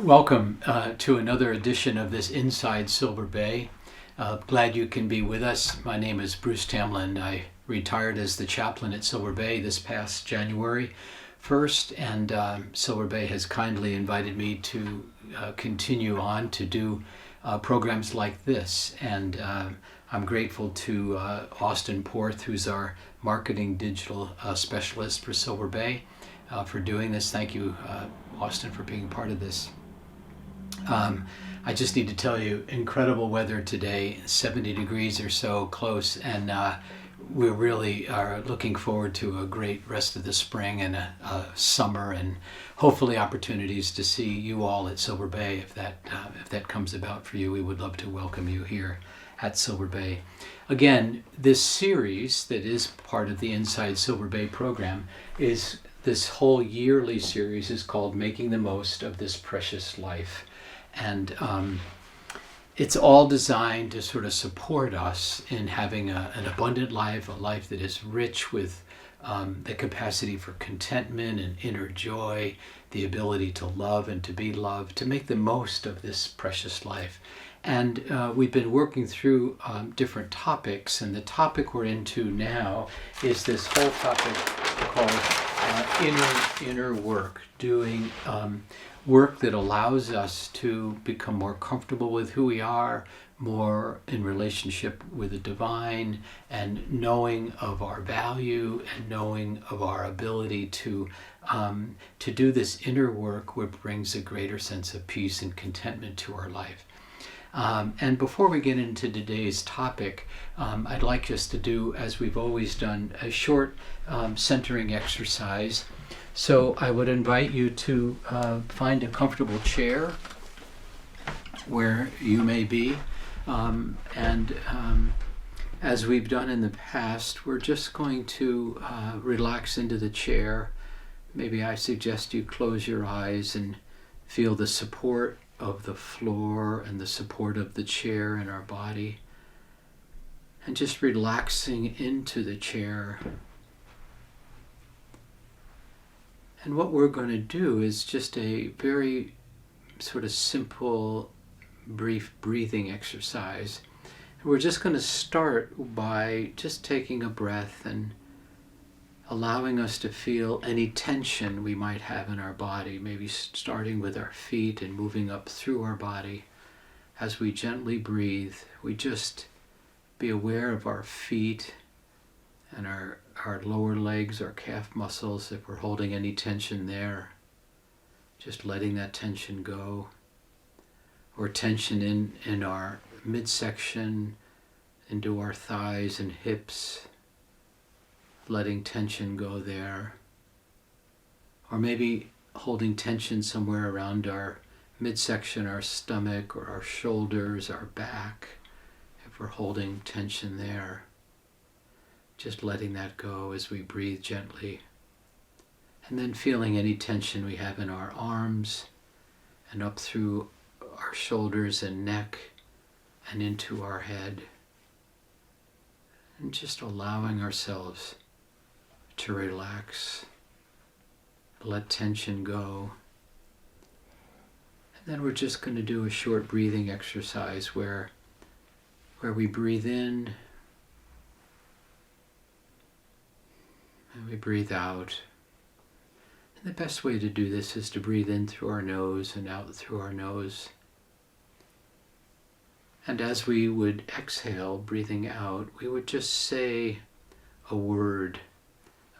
Welcome to another edition of this Inside Silver Bay. Glad you can be with us. My name is Bruce Tamlyn. I retired as the chaplain at Silver Bay this past January 1st, and Silver Bay has kindly invited me to continue on to do programs like this. And I'm grateful to Austin Porth, who's our marketing digital specialist for Silver Bay, for doing this. Thank you, Austin, for being part of this. I just need to tell you, incredible weather today, 70 degrees or so close, and we really are looking forward to a great rest of the spring and a summer, and hopefully opportunities to see you all at Silver Bay. If that comes about for you, we would love to welcome you here at Silver Bay. Again, this series that is part of the Inside Silver Bay program is this whole yearly series is called Making the Most of This Precious Life. And it's all designed to sort of support us in having an abundant life, a life that is rich with the capacity for contentment and inner joy, the ability to love and to be loved, to make the most of this precious life. And we've been working through different topics, and the topic we're into now is this whole topic called inner work, doing work that allows us to become more comfortable with who we are, more in relationship with the divine, and knowing of our value and knowing of our ability to do this inner work, which brings a greater sense of peace and contentment to our life. And before we get into today's topic, I'd like us to do, as we've always done, a short centering exercise. So I would invite you to find a comfortable chair where you may be. And as we've done in the past, we're just going to relax into the chair. Maybe I suggest you close your eyes and feel the support of the floor and the support of the chair in our body. And just relaxing into the chair. And what we're going to do is just a very sort of simple, brief breathing exercise. And we're just going to start by just taking a breath and allowing us to feel any tension we might have in our body, maybe starting with our feet and moving up through our body. As we gently breathe, we just be aware of our feet and our lower legs, our calf muscles, if we're holding any tension there, just letting that tension go. Or tension in our midsection, into our thighs and hips, letting tension go there. Or maybe holding tension somewhere around our midsection, our stomach, or our shoulders, our back, if we're holding tension there. Just letting that go as we breathe gently. And then feeling any tension we have in our arms and up through our shoulders and neck and into our head. And just allowing ourselves to relax, let tension go. And then we're just going to do a short breathing exercise where we breathe in and we breathe out. And the best way to do this is to breathe in through our nose and out through our nose. And as we would exhale, breathing out, we would just say a word,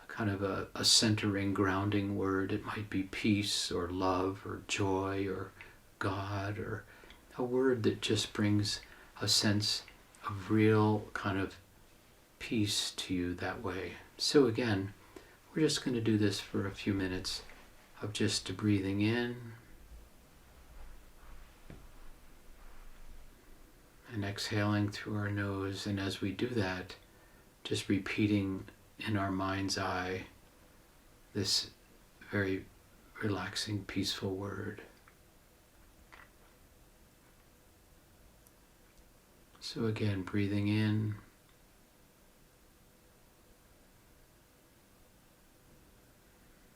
kind of a centering, grounding word. It might be peace or love or joy or God, or a word that just brings a sense of real kind of peace to you that way. So again, we're just going to do this for a few minutes of just breathing in and exhaling through our nose. And as we do that, just repeating in our mind's eye this very relaxing, peaceful word. So again, breathing in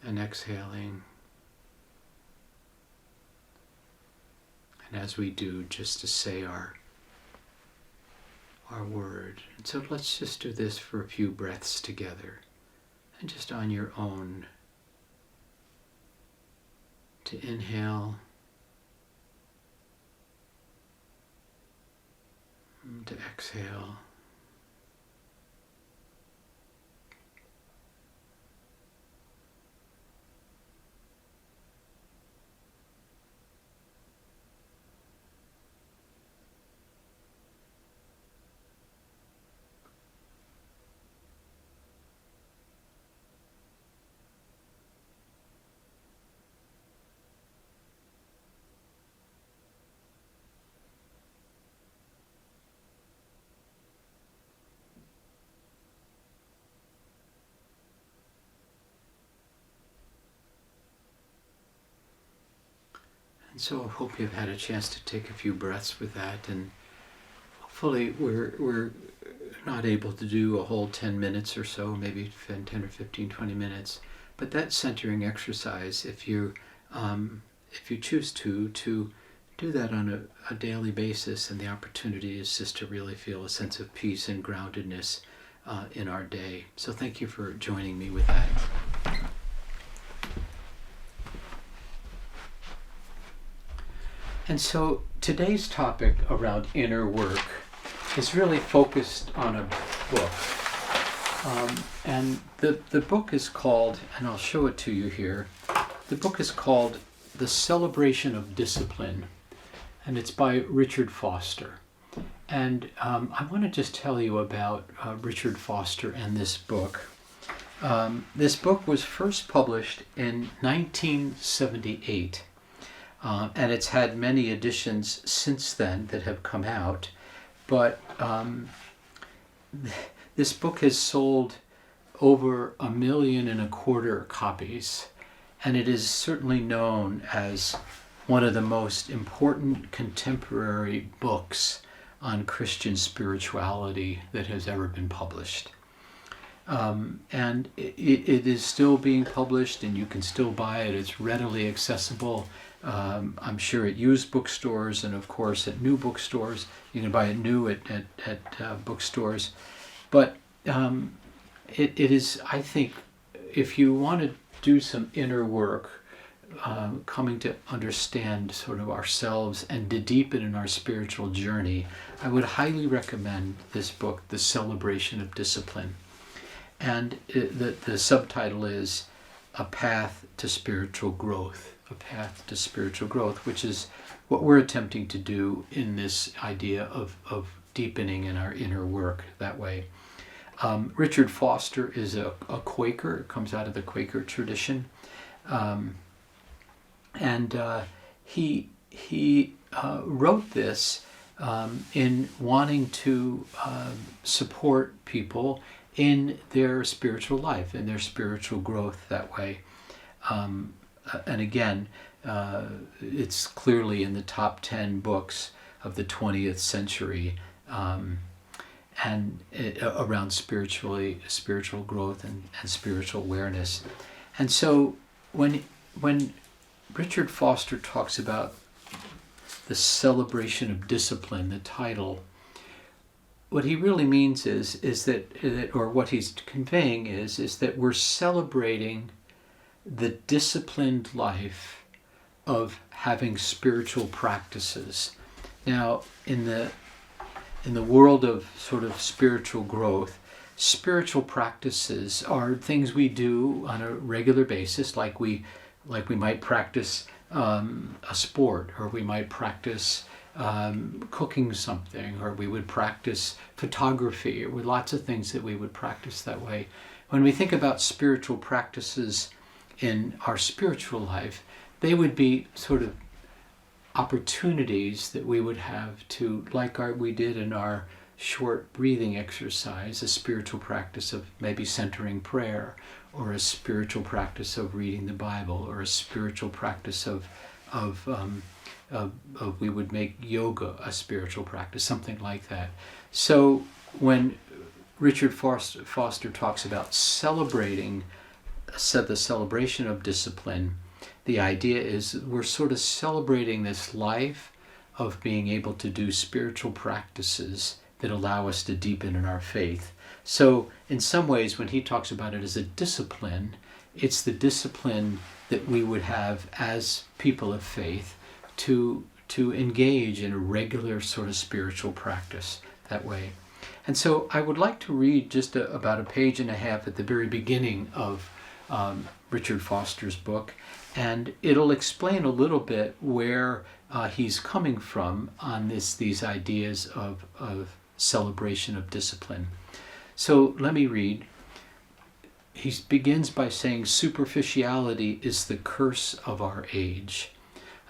and exhaling. And as we do, just to say our word. And so let's just do this for a few breaths together. And just on your own, to inhale, to exhale. And so I hope you've had a chance to take a few breaths with that, and hopefully we're not able to do a whole 10 minutes or so, maybe 10 or 15, 20 minutes, but that centering exercise, if you choose to do that on a daily basis, and the opportunity is just to really feel a sense of peace and groundedness in our day. So thank you for joining me with that. And so today's topic around inner work is really focused on a book. And the book is called, and I'll show it to you here, the book is called The Celebration of Discipline, and it's by Richard Foster. And I want to just tell you about Richard Foster and this book. This book was first published in 1978. And it's had many editions since then that have come out. But this book has sold over 1.25 million copies. And it is certainly known as one of the most important contemporary books on Christian spirituality that has ever been published. And it is still being published, and you can still buy it. It's readily accessible. I'm sure at used bookstores, and of course at new bookstores. You can buy it new at bookstores. But it is, I think, if you want to do some inner work, coming to understand sort of ourselves and to deepen in our spiritual journey, I would highly recommend this book, The Celebration of Discipline. And the subtitle is A Path to Spiritual Growth. A path to spiritual growth, which is what we're attempting to do in this idea of deepening in our inner work that way. Richard Foster is a Quaker, comes out of the Quaker tradition. And he wrote this in wanting to support people in their spiritual life, in their spiritual growth that way. And again, it's clearly in the top 10 books of the 20th century, and around spiritual growth and spiritual awareness. And so when Richard Foster talks about the celebration of discipline, the title, what he really means is that, or what he's conveying is that we're celebrating the disciplined life of having spiritual practices. Now, in the world of sort of spiritual growth, spiritual practices are things we do on a regular basis, like we might practice a sport, or we might practice cooking something, or we would practice photography, or with lots of things that we would practice that way. When we think about spiritual practices in our spiritual life, they would be sort of opportunities that we would have to, like we did in our short breathing exercise, a spiritual practice of maybe centering prayer, or a spiritual practice of reading the Bible, or a spiritual practice of we would make yoga a spiritual practice, something like that. So when Richard Foster talks about celebrating, said the celebration of discipline, the idea is we're sort of celebrating this life of being able to do spiritual practices that allow us to deepen in our faith. So in some ways, when he talks about it as a discipline, it's the discipline that we would have as people of faith to engage in a regular sort of spiritual practice that way. And so I would like to read just about a page and a half at the very beginning of Richard Foster's book, and it'll explain a little bit where he's coming from on these ideas of celebration of discipline. So let me read. He begins by saying superficiality is the curse of our age.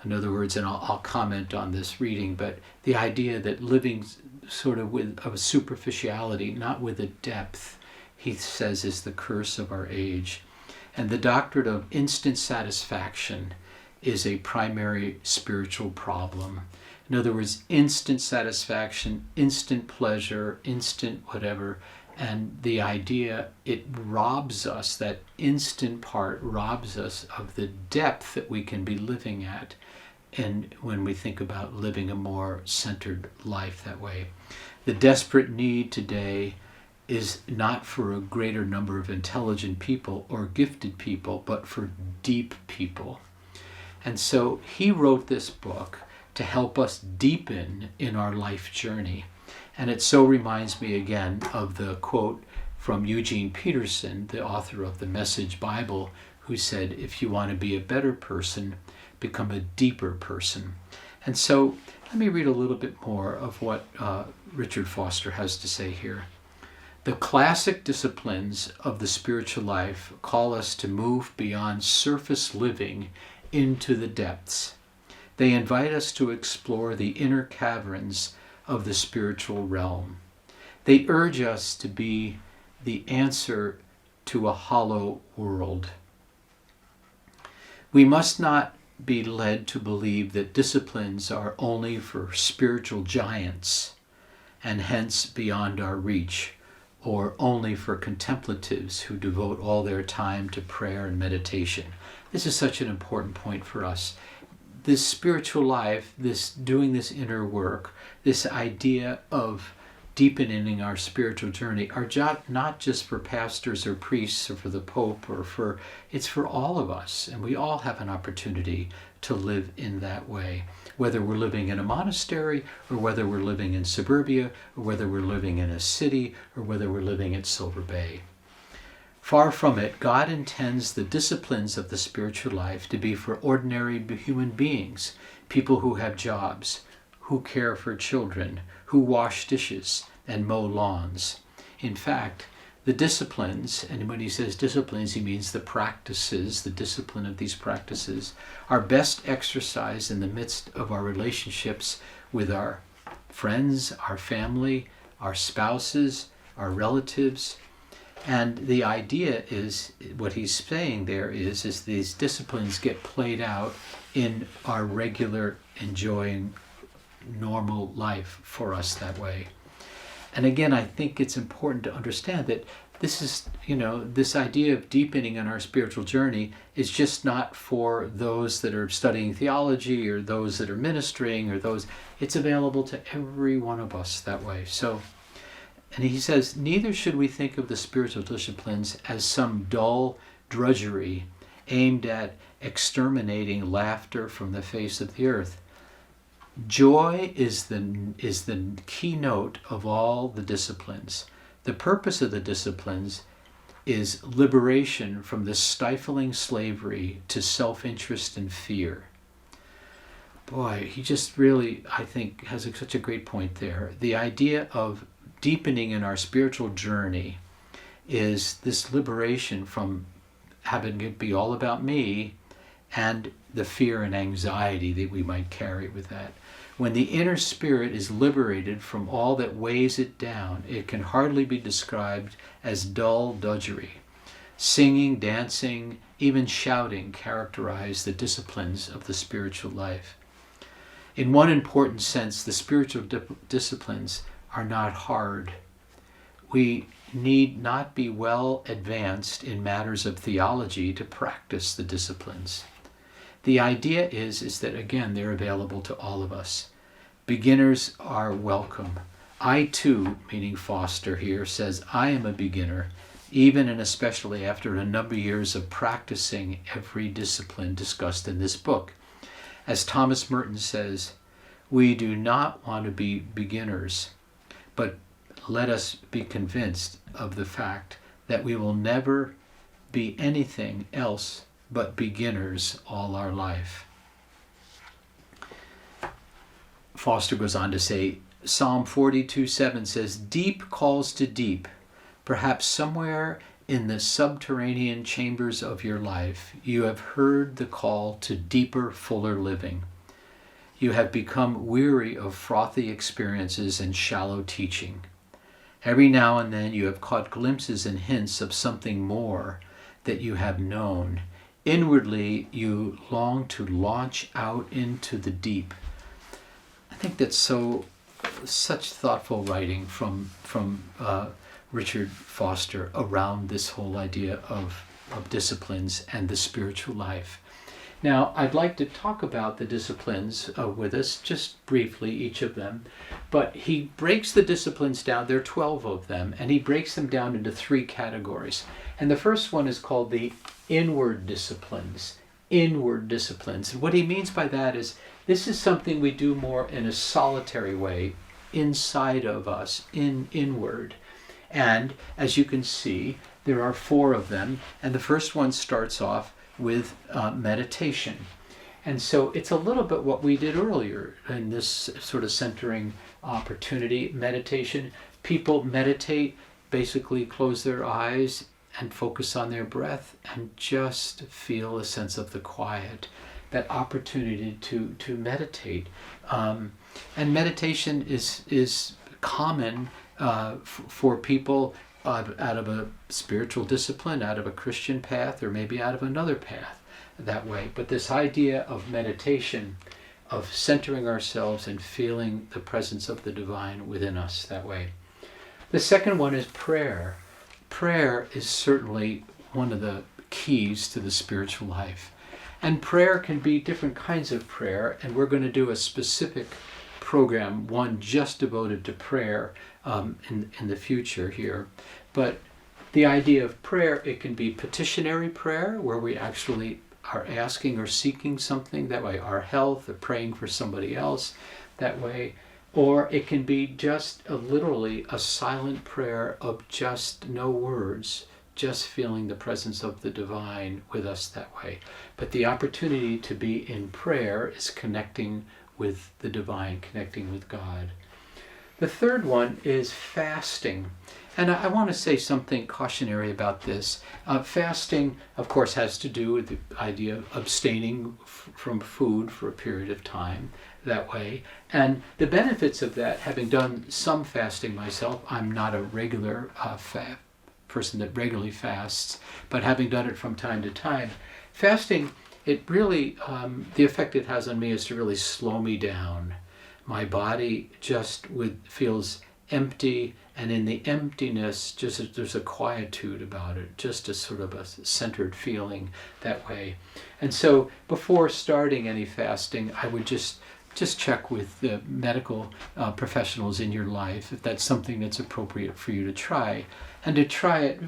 In other words, and I'll comment on this reading, but the idea that living sort of with a superficiality, not with a depth, he says, is the curse of our age. And the doctrine of instant satisfaction is a primary spiritual problem. In other words, instant satisfaction, instant pleasure, instant whatever, and the idea, it robs us, that instant part robs us of the depth that we can be living at. And when we think about living a more centered life that way, the desperate need today is not for a greater number of intelligent people or gifted people, but for deep people. And so he wrote this book to help us deepen in our life journey. And it so reminds me again of the quote from Eugene Peterson, the author of the Message Bible, who said, if you want to be a better person, become a deeper person. And so let me read a little bit more of what Richard Foster has to say here. The classic disciplines of the spiritual life call us to move beyond surface living into the depths. They invite us to explore the inner caverns of the spiritual realm. They urge us to be the answer to a hollow world. We must not be led to believe that disciplines are only for spiritual giants and hence beyond our reach, or only for contemplatives who devote all their time to prayer and meditation. This is such an important point for us. This spiritual life, this doing this inner work, this idea of deepening our spiritual journey are not just for pastors or priests or for the Pope it's for all of us. And we all have an opportunity to live in that way, whether we're living in a monastery or whether we're living in suburbia or whether we're living in a city or whether we're living at Silver Bay. Far from it, God intends the disciplines of the spiritual life to be for ordinary human beings, people who have jobs, who care for children, who wash dishes and mow lawns. In fact, the disciplines, and when he says disciplines, he means the practices, the discipline of these practices, are best exercised in the midst of our relationships with our friends, our family, our spouses, our relatives. And the idea is, what he's saying there is these disciplines get played out in our regular, enjoying, normal life for us that way. And again, I think it's important to understand that this is, this idea of deepening in our spiritual journey is just not for those that are studying theology or those that are ministering or those. It's available to every one of us that way. So, and he says, neither should we think of the spiritual disciplines as some dull drudgery aimed at exterminating laughter from the face of the earth. Joy is the keynote of all the disciplines. The purpose of the disciplines is liberation from the stifling slavery to self-interest and fear. Boy, he just really, I think, has such a great point there. The idea of deepening in our spiritual journey is this liberation from having it be all about me and the fear and anxiety that we might carry with that. When the inner spirit is liberated from all that weighs it down, it can hardly be described as dull drudgery. Singing, dancing, even shouting characterize the disciplines of the spiritual life. In one important sense, the spiritual disciplines are not hard. We need not be well advanced in matters of theology to practice the disciplines. The idea is that, again, they're available to all of us. Beginners are welcome. I too, meaning Foster here, says I am a beginner, even and especially after a number of years of practicing every discipline discussed in this book. As Thomas Merton says, we do not want to be beginners, but let us be convinced of the fact that we will never be anything else but beginners all our life. Foster goes on to say, Psalm 42:7 says, deep calls to deep. Perhaps somewhere in the subterranean chambers of your life, you have heard the call to deeper, fuller living. You have become weary of frothy experiences and shallow teaching. Every now and then you have caught glimpses and hints of something more that you have known. Inwardly, you long to launch out into the deep. I think that's such thoughtful writing from Richard Foster around this whole idea of disciplines and the spiritual life. Now, I'd like to talk about the disciplines with us, just briefly, each of them. But he breaks the disciplines down. There are 12 of them, and he breaks them down into 3 categories. And the first one is called the inward disciplines. Inward disciplines. And what he means by that is this is something we do more in a solitary way, inside of us, inward. And as you can see, there are 4 of them. And the first one starts off with meditation. And so it's a little bit what we did earlier in this sort of centering opportunity, meditation. People meditate, basically close their eyes and focus on their breath and just feel a sense of the quiet, that opportunity to meditate. And meditation is common for people out of a spiritual discipline, out of a Christian path, or maybe out of another path that way. But this idea of meditation, of centering ourselves and feeling the presence of the divine within us that way. The second one is prayer. Prayer is certainly one of the keys to the spiritual life. And prayer can be different kinds of prayer, and we're going to do a specific program, one just devoted to prayer in the future here. But the idea of prayer, it can be petitionary prayer, where we actually are asking or seeking something, that way our health, or praying for somebody else that way. Or it can be just literally a silent prayer of just no words, just feeling the presence of the divine with us that way. But the opportunity to be in prayer is connecting with the divine, connecting with God. The third one is fasting. And I want to say something cautionary about this. Fasting, of course, has to do with the idea of abstaining from food for a period of time that way. And the benefits of that, having done some fasting myself, I'm not a regular person that regularly fasts, but having done it from time to time, fasting, it really, the effect it has on me is to really slow me down. My body just feels empty, and in the emptiness, just there's a quietude about it, just a sort of a centered feeling that way. And so before starting any fasting, I would just check with the medical professionals in your life if that's something that's appropriate for you to try, and to try it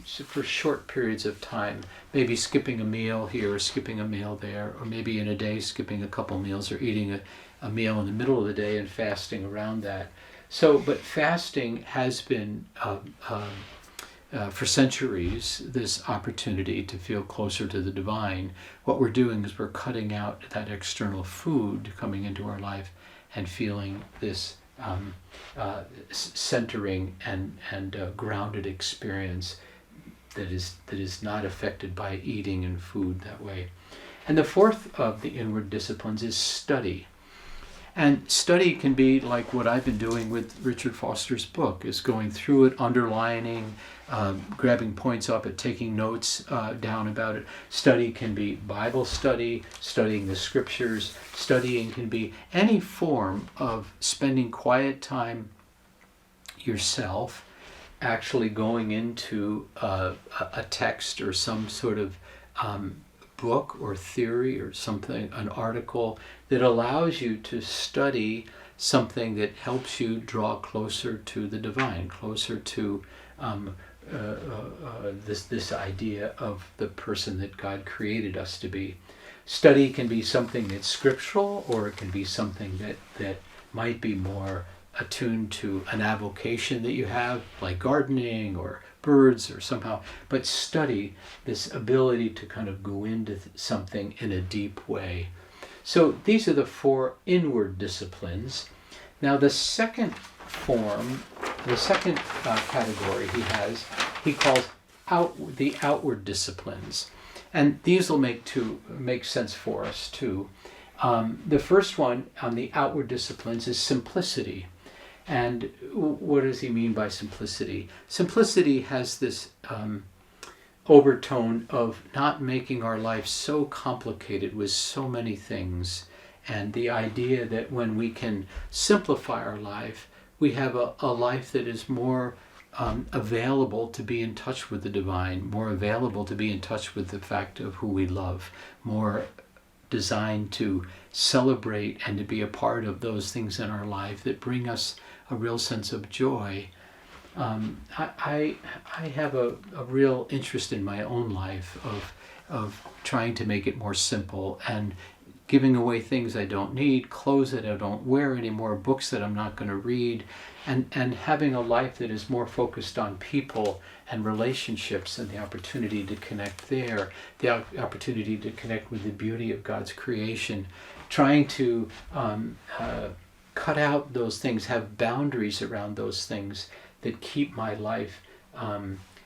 for short periods of time, maybe skipping a meal here or skipping a meal there, or maybe in a day skipping a couple meals, or eating a meal in the middle of the day and fasting around that. So, but fasting has been for centuries this opportunity to feel closer to the divine. What we're doing is we're cutting out that external food coming into our life and feeling this centering and grounded experience that is not affected by eating and food that way. And the fourth of the inward disciplines is study. And study can be like what I've been doing with Richard Foster's book, is going through it, underlining, grabbing points up it, taking notes down about it. Study can be Bible study, studying the scriptures. Studying can be any form of spending quiet time yourself, actually going into a text or some sort of book or theory or something, an article that allows you to study something that helps you draw closer to the divine, closer to this idea of the person that God created us to be. Study can be something that's scriptural, or it can be something that might be more attuned to an avocation that you have, like gardening or birds or somehow. But study, this ability to kind of go into something in a deep way. So these are the 4 inward disciplines. Now the second form, the second category he calls the outward disciplines. And these will make sense for us too. The first one on the outward disciplines is simplicity. And what does he mean by simplicity? Simplicity has this overtone of not making our life so complicated with so many things, and the idea that when we can simplify our life, we have a life that is more available to be in touch with the divine, more available to be in touch with the fact of who we love, more designed to celebrate and to be a part of those things in our life that bring us a real sense of joy. I have a real interest in my own life of trying to make it more simple and giving away things I don't need, clothes that I don't wear anymore, books that I'm not going to read, and having a life that is more focused on people and relationships and the opportunity to connect there, the opportunity to connect with the beauty of God's creation, trying to cut out those things, have boundaries around those things that keep my life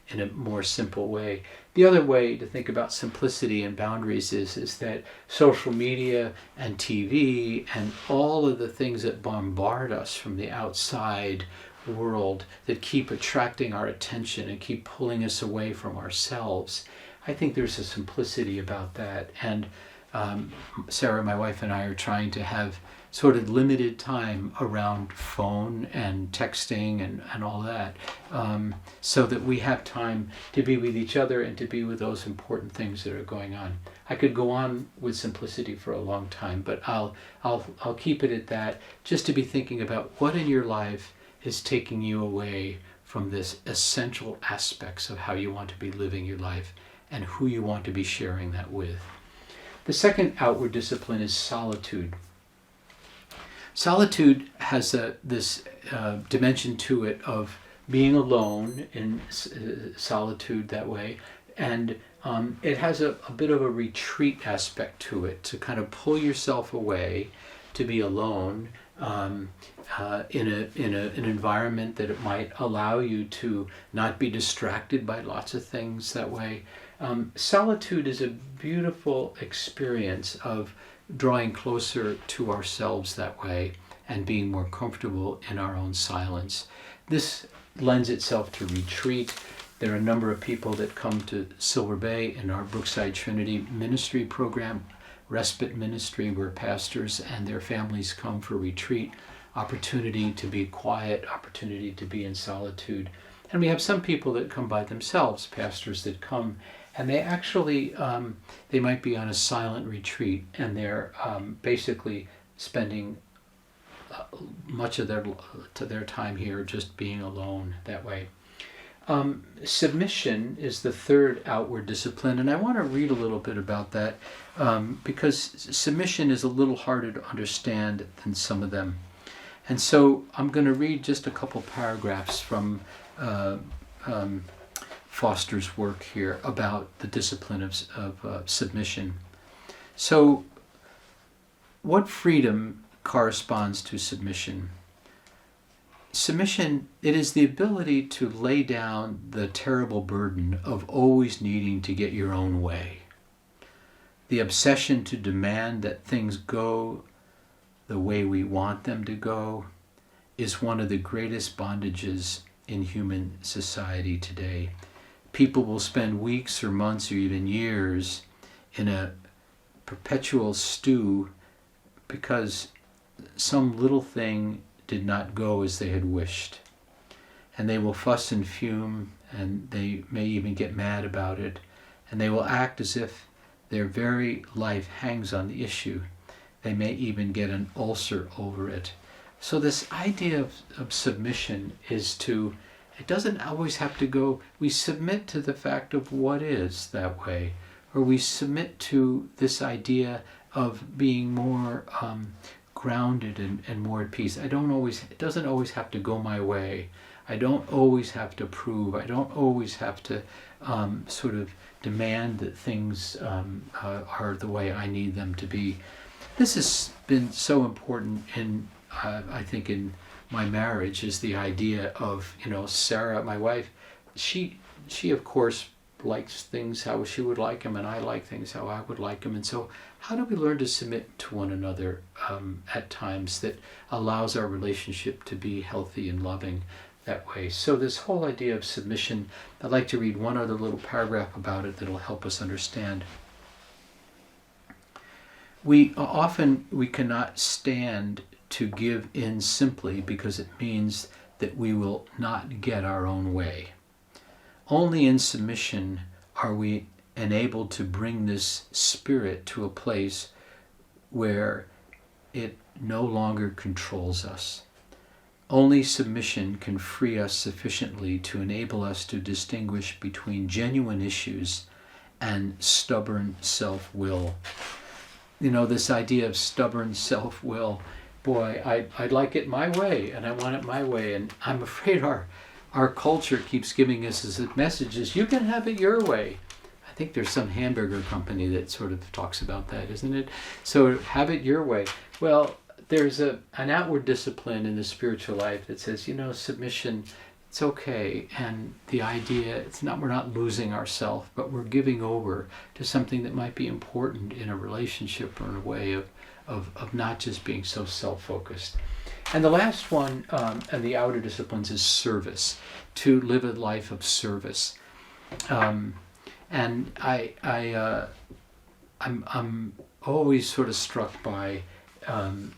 in a more simple way. The other way to think about simplicity and boundaries is that social media and TV and all of the things that bombard us from the outside world that keep attracting our attention and keep pulling us away from ourselves, I think there's a simplicity about that. And Sarah, my wife, and I are trying to have sort of limited time around phone and texting and all that, so that we have time to be with each other and to be with those important things that are going on. I could go on with simplicity for a long time, but I'll keep it at that, just to be thinking about what in your life is taking you away from this essential aspects of how you want to be living your life and who you want to be sharing that with. The second outward discipline is solitude. Solitude has this dimension to it of being alone in solitude that way, and it has a bit of a retreat aspect to it, to kind of pull yourself away, to be alone in an environment that it might allow you to not be distracted by lots of things that way. Solitude is a beautiful experience of drawing closer to ourselves that way and being more comfortable in our own silence. This lends itself to retreat. There are a number of people that come to Silver Bay in our Brookside Trinity ministry program, respite ministry, where pastors and their families come for retreat, opportunity to be quiet, opportunity to be in solitude. And we have some people that come by themselves, pastors that come, and they actually, they might be on a silent retreat, and they're basically spending much of their time here just being alone that way. Submission is the third outward discipline, and I want to read a little bit about that because submission is a little harder to understand than some of them. And so I'm going to read just a couple paragraphs from Foster's work here about the discipline of submission. So, what freedom corresponds to submission? Submission, it is the ability to lay down the terrible burden of always needing to get your own way. The obsession to demand that things go the way we want them to go is one of the greatest bondages in human society today. People will spend weeks or months or even years in a perpetual stew because some little thing did not go as they had wished. And they will fuss and fume, and they may even get mad about it, and they will act as if their very life hangs on the issue. They may even get an ulcer over it. So this idea of submission is to, it doesn't always have to go, we submit to the fact of what is that way, or we submit to this idea of being more grounded and more at peace. It doesn't always have to go my way. I don't always have to prove. I don't always have to sort of demand that things are the way I need them to be. This has been so important in, I think, in my marriage, is the idea of, Sarah, my wife, she of course likes things how she would like them, and I like things how I would like them. And so how do we learn to submit to one another at times that allows our relationship to be healthy and loving that way? So this whole idea of submission, I'd like to read one other little paragraph about it that'll help us understand. We cannot stand to give in simply because it means that we will not get our own way. Only in submission are we enabled to bring this spirit to a place where it no longer controls us. Only submission can free us sufficiently to enable us to distinguish between genuine issues and stubborn self-will. This idea of stubborn self-will, boy, I'd like it my way, and I want it my way, and I'm afraid our culture keeps giving us as messages, you can have it your way. I think there's some hamburger company that sort of talks about that, isn't it? So have it your way. Well, there's an outward discipline in the spiritual life that says, submission, it's okay. And the idea, we're not losing ourselves, but we're giving over to something that might be important in a relationship or in a way of not just being so self-focused. And the last one, and the outer disciplines, is service, to live a life of service. And I'm always sort of struck by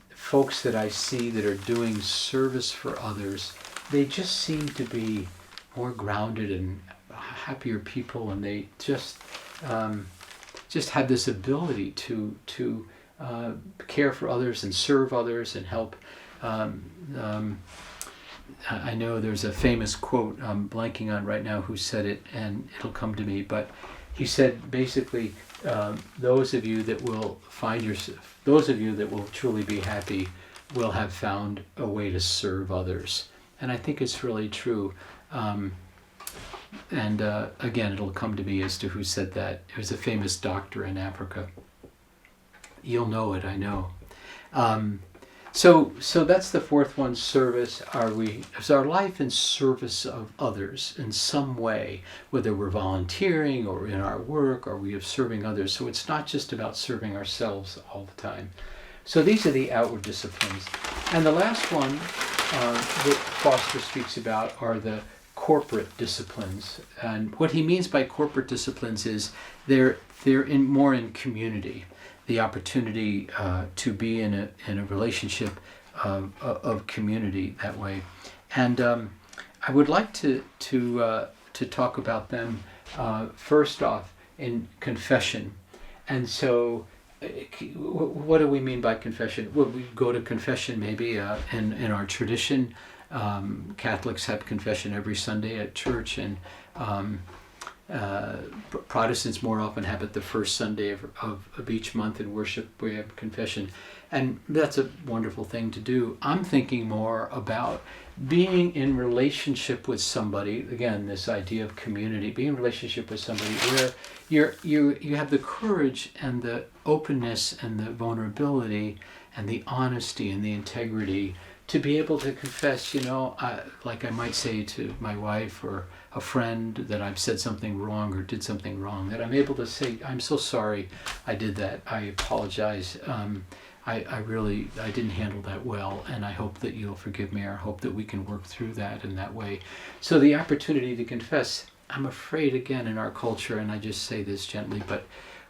folks that I see that are doing service for others. They just seem to be more grounded and happier people, and they just have this ability to care for others and serve others and help. I know there's a famous quote I'm blanking on right now who said it, and it'll come to me, but he said basically, those of you that will truly be happy will have found a way to serve others. And I think it's really true. Again, it'll come to me as to who said that. It was a famous doctor in Africa. You'll know it, I know. So that's the fourth one, service. Is our life in service of others in some way, whether we're volunteering or in our work, or we are serving others. So it's not just about serving ourselves all the time. So these are the outward disciplines. And the last one that Foster speaks about are the corporate disciplines. And what he means by corporate disciplines is they're more in community. The opportunity to be in a relationship of community that way, and I would like to talk about them first off in confession. And so, what do we mean by confession? Well, we go to confession maybe in our tradition. Catholics have confession every Sunday at church, and Protestants more often have it the first Sunday of each month in worship. We have confession, and that's a wonderful thing to do. I'm thinking more about being in relationship with somebody. Again, this idea of community, being in relationship with somebody where you have the courage and the openness and the vulnerability and the honesty and the integrity to be able to confess, like I might say to my wife or a friend that I've said something wrong or did something wrong, that I'm able to say, I'm so sorry I did that. I apologize. I didn't handle that well, and I hope that you'll forgive me, or I hope that we can work through that in that way. So the opportunity to confess, I'm afraid, again, in our culture, and I just say this gently, but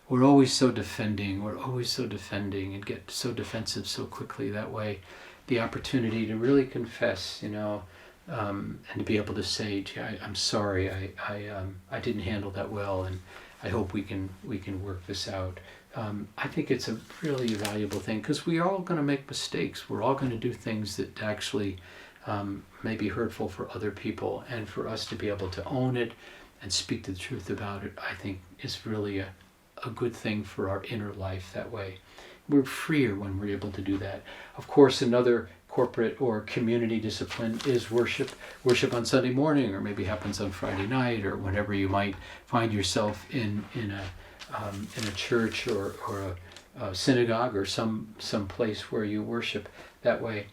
we're always so defending and get so defensive so quickly that way. The opportunity to really confess, and to be able to say, gee, I'm sorry, I didn't handle that well, and I hope we can work this out. I think it's a really valuable thing because we're all going to make mistakes. We're all going to do things that actually may be hurtful for other people, and for us to be able to own it and speak the truth about it, I think is really a good thing for our inner life that way. We're freer when we're able to do that. Of course, another corporate or community discipline is worship. Worship on Sunday morning, or maybe happens on Friday night, or whenever you might find yourself in a church or a synagogue or some place where you worship that way.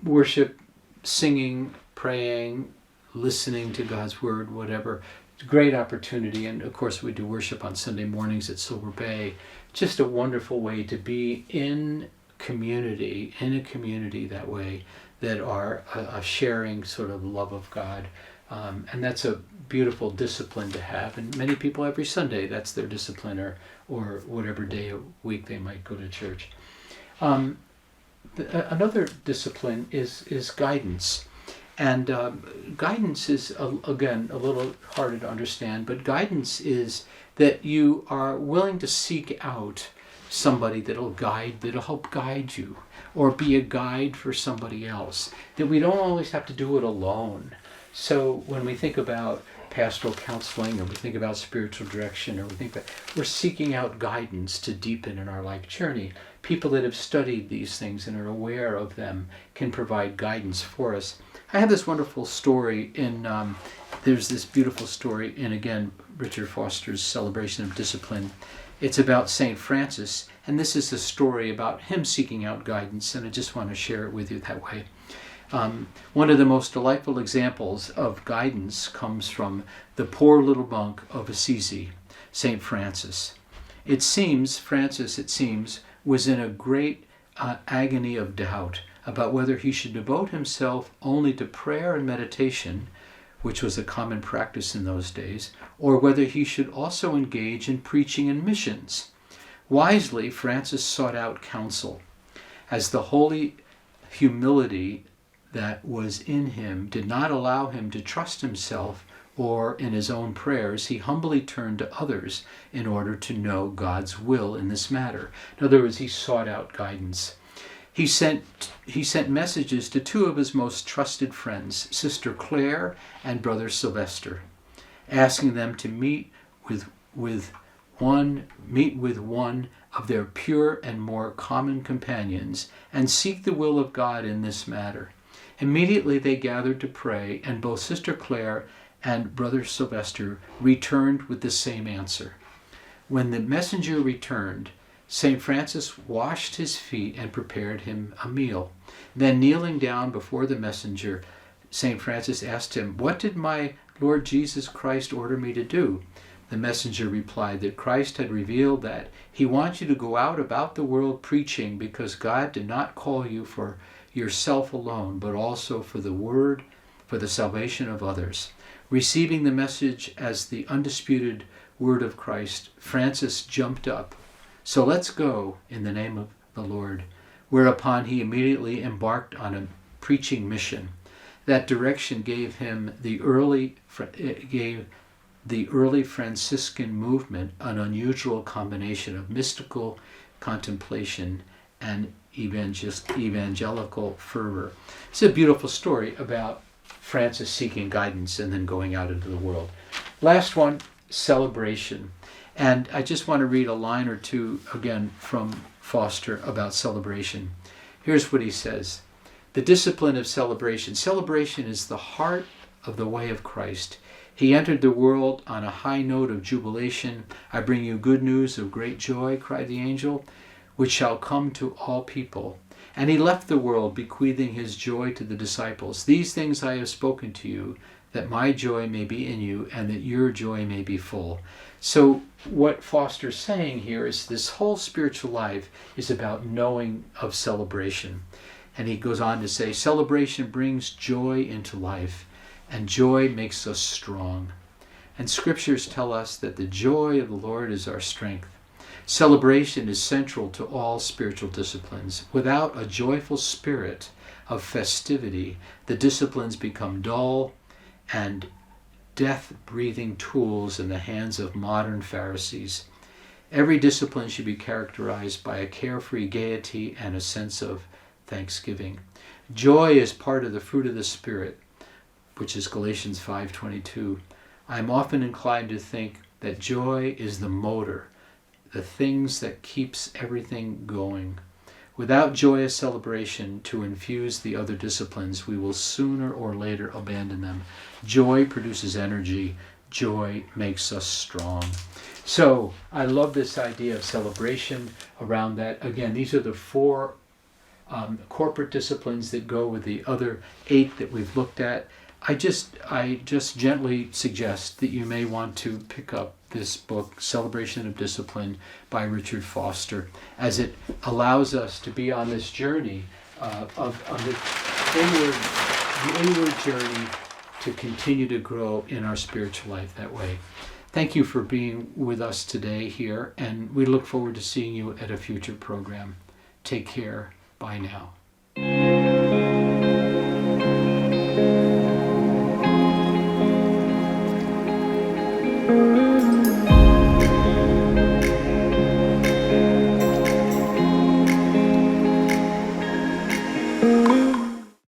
Worship, singing, praying, listening to God's word, whatever. It's a great opportunity. And of course we do worship on Sunday mornings at Silver Bay. Just a wonderful way to be in a community that way, that are a sharing sort of love of God. And that's a beautiful discipline to have. And many people every Sunday, that's their discipline, or whatever day a week they might go to church. Another discipline is guidance. And guidance is, again, a little harder to understand, but guidance is that you are willing to seek out somebody that'll help guide you, or be a guide for somebody else, that we don't always have to do it alone. So when we think about pastoral counseling, or we think about spiritual direction, or we're seeking out guidance to deepen in our life journey. People that have studied these things and are aware of them can provide guidance for us. I have this wonderful story there's this beautiful story in, again, Richard Foster's Celebration of Discipline. It's about St. Francis, and this is a story about him seeking out guidance, and I just want to share it with you that way. One of the most delightful examples of guidance comes from the poor little monk of Assisi, St. Francis. Francis was in a great agony of doubt about whether he should devote himself only to prayer and meditation, which was a common practice in those days, or whether he should also engage in preaching and missions. Wisely, Francis sought out counsel, as the holy humility that was in him did not allow him to trust himself or in his own prayers. He humbly turned to others in order to know God's will in this matter. In other words, he sought out guidance. He sent messages to two of his most trusted friends, Sister Clare and Brother Sylvester, asking them to meet with one of their pure and more common companions and seek the will of God in this matter. Immediately they gathered to pray, and both Sister Clare and Brother Sylvester returned with the same answer. When the messenger returned, St. Francis washed his feet and prepared him a meal. Then, kneeling down before the messenger, St. Francis asked him, "What did my Lord Jesus Christ order me to do?" The messenger replied that Christ had revealed that he wants you to go out about the world preaching, because God did not call you for yourself alone, but also for the word, for the salvation of others. Receiving the message as the undisputed word of Christ, Francis jumped up. "So let's go in the name of the Lord," whereupon he immediately embarked on a preaching mission. That direction gave him the early Franciscan movement an unusual combination of mystical contemplation and evangelical fervor. It's a beautiful story about Francis seeking guidance and then going out into the world. Last one, celebration. And I just want to read a line or two again from Foster about celebration. Here's what he says. The discipline of celebration. Celebration is the heart of the way of Christ. He entered the world on a high note of jubilation. "I bring you good news of great joy," cried the angel, "which shall come to all people." And he left the world, bequeathing his joy to the disciples. "These things I have spoken to you, that my joy may be in you, and that your joy may be full." So what Foster's saying here is this whole spiritual life is about knowing of celebration. And he goes on to say, celebration brings joy into life, and joy makes us strong. And scriptures tell us that the joy of the Lord is our strength. Celebration is central to all spiritual disciplines. Without a joyful spirit of festivity, the disciplines become dull and death-breathing tools in the hands of modern Pharisees. Every discipline should be characterized by a carefree gaiety and a sense of thanksgiving. Joy is part of the fruit of the Spirit, which is Galatians 5:22. I am often inclined to think that joy is the motor, the things that keeps everything going. Without joyous celebration to infuse the other disciplines, we will sooner or later abandon them. Joy produces energy. Joy makes us strong. So I love this idea of celebration around that. Again, these are the 4 corporate disciplines that go with the other 8 that we've looked at. I just gently suggest that you may want to pick up this book, Celebration of Discipline by Richard Foster, as it allows us to be on this journey of the inward journey to continue to grow in our spiritual life that way. Thank you for being with us today here, and we look forward to seeing you at a future program. Take care. Bye now.